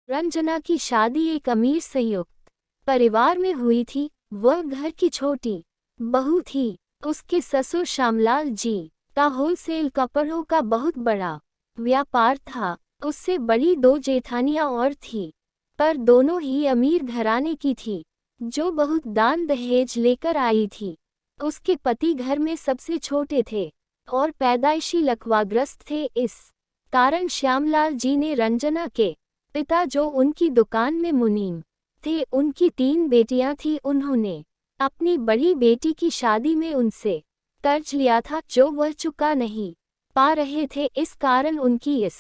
रंजना की शादी एक अमीर संयुक्त परिवार में हुई थी। वह घर की छोटी बहू थी। उसके ससुर श्यामलाल जी का होलसेल कपड़ों का बहुत बड़ा व्यापार था। उससे बड़ी दो जेठानियां और थी, पर दोनों ही अमीर घराने की थी, जो बहुत दान दहेज लेकर आई थी। उसके पति घर में सबसे छोटे थे और पैदाइशी लकवाग्रस्त थे। इस कारण श्यामलाल जी ने रंजना के पिता, जो उनकी दुकान में मुनीम थे, उनकी 3 बेटियां थी, उन्होंने अपनी बड़ी बेटी की शादी में उनसे कर्ज लिया था, जो वह चुका नहीं पा रहे थे। इस कारण उनकी इस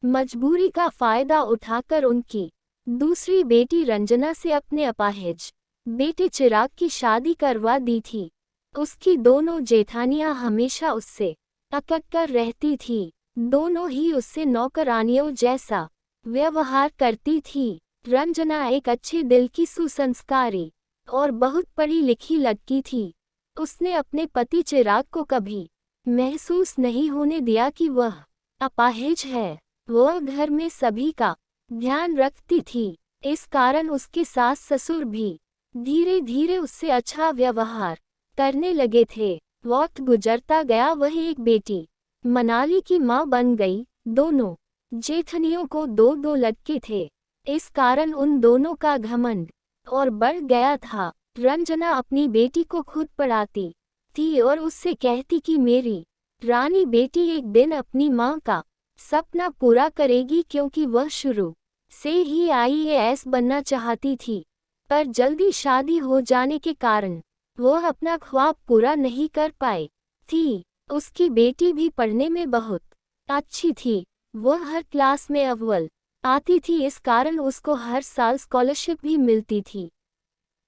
मजबूरी का फायदा उठाकर उनकी दूसरी बेटी रंजना से अपने अपाहिज बेटे चिराग की शादी करवा दी थी। उसकी दोनों जेठानियां हमेशा उससे अकड़ कर रहती थी। दोनों ही उससे नौकरानियों जैसा व्यवहार करती थी। रंजना एक अच्छे दिल की, सुसंस्कारी और बहुत पढ़ी लिखी लड़की थी। उसने अपने पति चिराग को कभी महसूस नहीं होने दिया कि वह अपाहिज है। वह घर में सभी का ध्यान रखती थी। इस कारण उसके सास ससुर भी धीरे धीरे उससे अच्छा व्यवहार करने लगे थे। वक्त गुजरता गया, वह एक बेटी मनाली की मां बन गई। दोनों जेठनियों को 2-2 लड़के थे। इस कारण उन दोनों का घमंड और बढ़ गया था। रंजना अपनी बेटी को खुद पढ़ाती थी और उससे कहती कि मेरी रानी बेटी एक दिन अपनी मां का सपना पूरा करेगी, क्योंकि वह शुरू से ही IAS बनना चाहती थी। पर जल्दी शादी हो जाने के कारण वह अपना ख्वाब पूरा नहीं कर पाई थी। उसकी बेटी भी पढ़ने में बहुत अच्छी थी। वह हर क्लास में अव्वल आती थी। इस कारण उसको हर साल स्कॉलरशिप भी मिलती थी।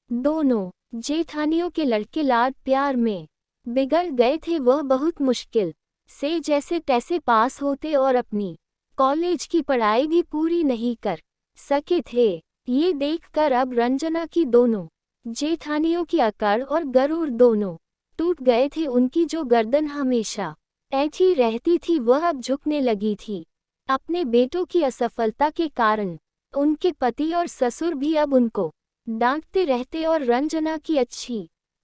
दोनों जेठानियों के लड़के लाड प्यार में बिगड़ गए थे। वह बहुत मुश्किल से जैसे तैसे पास होते और अपनी कॉलेज की पढ़ाई भी पूरी नहीं कर सके थे। ये देखकर अब रंजना की दोनों जेठानियों की अकड़ और गरूर दोनों टूट गए थे। उनकी जो गर्दन हमेशा ऐठी रहती थी, वह अब झुकने लगी थी। अपने बेटों की असफलता के कारण उनके पति और ससुर भी अब उनको डांटते रहते और रंजना की अच्छी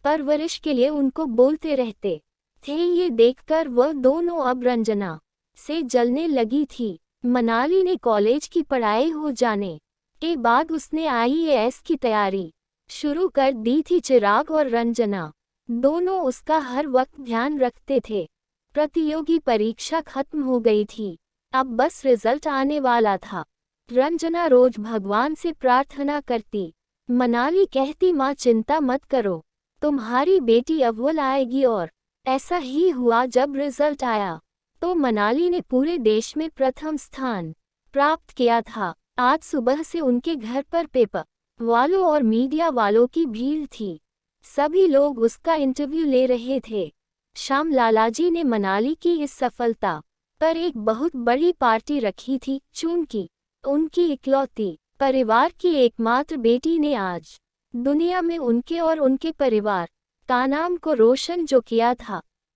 परवरिश के लिए उनको बोलते रहते थे। ये देखकर वह दोनों अब रंजना से जलने लगी थी। मनाली ने कॉलेज की पढ़ाई हो जाने के बाद उसने IAS की तैयारी शुरू कर दी थी। चिराग और रंजना दोनों उसका हर वक्त ध्यान रखते थे। प्रतियोगी परीक्षा खत्म हो गई थी, अब बस रिजल्ट आने वाला था। रंजना रोज भगवान से प्रार्थना करती। मनाली कहती, माँ चिंता मत करो, तुम्हारी बेटी अव्वल आएगी। और ऐसा ही हुआ। जब रिजल्ट आया तो मनाली ने पूरे देश में प्रथम स्थान प्राप्त किया था। आज सुबह से उनके घर पर पेपर वालों और मीडिया वालों की भीड़ थी। सभी लोग उसका इंटरव्यू ले रहे थे। श्यामलालाजी ने मनाली की इस सफलता पर एक बहुत बड़ी पार्टी रखी थी, चूंकि उनकी इकलौती परिवार की एकमात्र बेटी ने आज दुनिया में उनके और उनके परिवार का नाम को रोशन जो किया था।